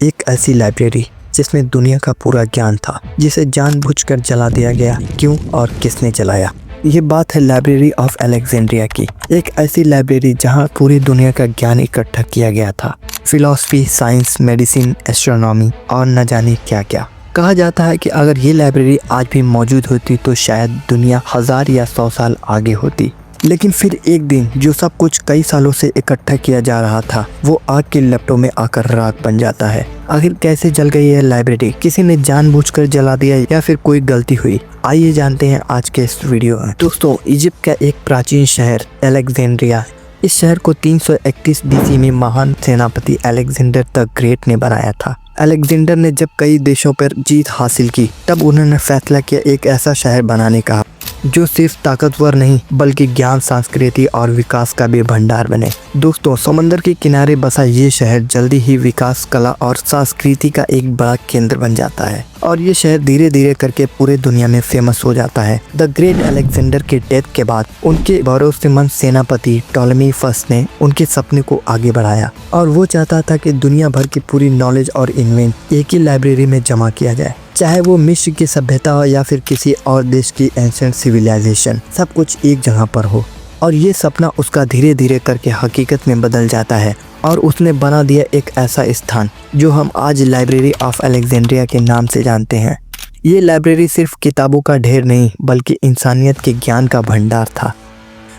एक ऐसी लाइब्रेरी जिसमें दुनिया का पूरा ज्ञान था, जिसे जानबूझकर जला दिया गया। क्यों और किसने जलाया? ये बात है लाइब्रेरी ऑफ अलेक्जेंड्रिया की। एक ऐसी लाइब्रेरी जहां पूरी दुनिया का ज्ञान इकट्ठा किया गया था। फिलॉसफी, साइंस, मेडिसिन, एस्ट्रोनॉमी और न जाने क्या क्या। कहा जाता है कि अगर ये लाइब्रेरी आज भी मौजूद होती तो शायद दुनिया 1000 या 100 साल आगे होती। लेकिन फिर एक दिन जो सब कुछ कई सालों से इकट्ठा किया जा रहा था, वो आग के लपटों में आकर राख बन जाता है। आखिर कैसे जल गई है लाइब्रेरी? किसी ने जानबूझकर जला दिया या फिर कोई गलती हुई? आइए जानते हैं आज के इस वीडियो में। दोस्तों, इजिप्ट का एक प्राचीन शहर अलेक्जेंड्रिया, इस शहर को 331 BC में महान सेनापति अलेक्जेंडर द ग्रेट ने बनाया था। अलेक्जेंडर ने जब कई देशों पर जीत हासिल की, तब उन्होंने फैसला किया एक ऐसा शहर बनाने का जो सिर्फ ताकतवर नहीं बल्कि ज्ञान, संस्कृति और विकास का भी भंडार बने। दोस्तों, समंदर के किनारे बसा ये शहर जल्दी ही विकास, कला और संस्कृति का एक बड़ा केंद्र बन जाता है और ये शहर धीरे धीरे करके पूरे दुनिया में फेमस हो जाता है। द ग्रेट अलेक्जेंडर के डेथ के बाद उनके भरोसेमंद सेनापति टॉलेमी फर्स्ट ने उनके सपने को आगे बढ़ाया और वो चाहता था कि दुनिया भर की पूरी नॉलेज और इन्वेंट एक ही लाइब्रेरी में जमा किया जाए। चाहे वो मिस्र की सभ्यता हो या फिर किसी और देश की एंशिएंट सिविलाइजेशन, सब कुछ एक जगह पर हो। और ये सपना उसका धीरे धीरे करके हकीकत में बदल जाता है और उसने बना दिया एक ऐसा स्थान जो हम आज लाइब्रेरी ऑफ अलेक्जेंड्रिया के नाम से जानते हैं। ये लाइब्रेरी सिर्फ किताबों का ढेर नहीं बल्कि इंसानियत के ज्ञान का भंडार था।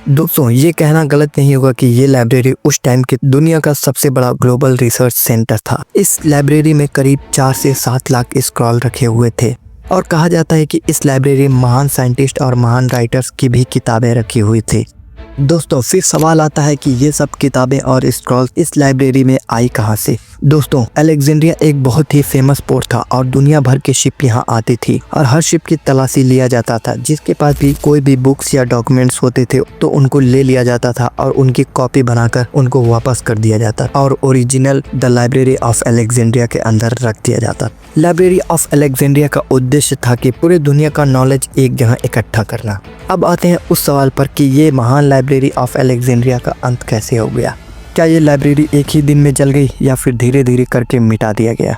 दोस्तों, ये कहना गलत नहीं होगा कि ये लाइब्रेरी उस टाइम की दुनिया का सबसे बड़ा ग्लोबल रिसर्च सेंटर था। इस लाइब्रेरी में करीब 4 से 7 लाख स्क्रॉल रखे हुए थे और कहा जाता है कि इस लाइब्रेरी में महान साइंटिस्ट और महान राइटर्स की भी किताबें रखी हुई थी। दोस्तों, फिर सवाल आता है कि ये सब किताबें और स्क्रॉल इस लाइब्रेरी में आई कहाँ से? दोस्तों, अलेक्जेंड्रिया एक बहुत ही फेमस पोर्ट था और दुनिया भर के शिप यहाँ आती थी और हर शिप की तलाशी लिया जाता था। जिसके पास भी कोई भी बुक्स या डॉक्यूमेंट्स होते थे तो उनको ले लिया जाता था और उनकी कॉपी बनाकर उनको वापस कर दिया जाता और original the library of Alexandria के अंदर रख दिया जाता। लाइब्रेरी ऑफ अलेक्जेंड्रिया का उद्देश्य था कि पूरे दुनिया का नॉलेज एक जगह इकट्ठा करना। अब आते हैं उस सवाल पर कि ये महान लाइब्रेरी ऑफ अलेक्जेंड्रिया का अंत कैसे हो गया? क्या ये लाइब्रेरी एक ही दिन में जल गई या फिर धीरे धीरे करके मिटा दिया गया?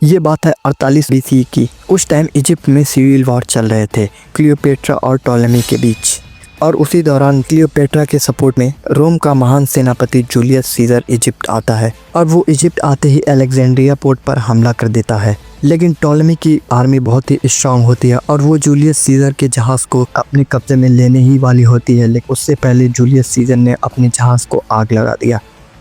ये बात है 48 BC की। उस टाइम इजिप्ट में सिविल वॉर चल रहे थे क्लियोपेट्रा और टॉलेमी के बीच, और उसी दौरान क्लियोपेट्रा के सपोर्ट में रोम का महान सेनापति जूलियस सीजर इजिप्ट आता है और वो इजिप्ट आते ही अलेक्जेंड्रिया पोर्ट पर हमला कर देता है। लेकिन टॉलेमी की आर्मी बहुत ही स्ट्रांग होती है और वो जूलियस सीजर के जहाज़ को अपने कब्जे में लेने ही वाली होती है। लेकिन उससे पहले जूलियस सीजर ने अपने जहाज़ को आग लगा दिया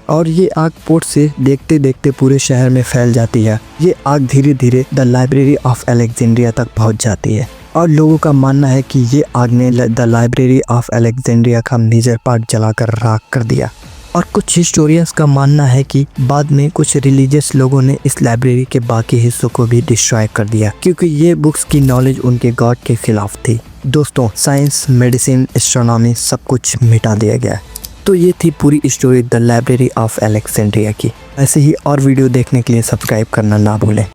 और ये आग पोर्ट से देखते देखते पूरे शहर में फैल जाती है। ये आग धीरे धीरे द लाइब्रेरी ऑफ अलेक्जेंड्रिया तक पहुंच जाती है और लोगों का मानना है कि ये आग ने द लाइब्रेरी ऑफ अलेक्जेंड्रिया का मेजर पार्ट जलाकर राख कर दिया। और कुछ हिस्टोरियंस का मानना है कि बाद में कुछ रिलीजियस लोगों ने इस लाइब्रेरी के बाकी हिस्सों को भी डिस्ट्रॉय कर दिया क्योंकि ये बुक्स की नॉलेज उनके गॉड के खिलाफ थी। दोस्तों, साइंस, मेडिसिन, एस्ट्रोनॉमी सब कुछ मिटा दिया गया। तो ये थी पूरी story the library of Alexandria की। ऐसे ही और वीडियो देखने के लिए सब्सक्राइब करना ना भूलें।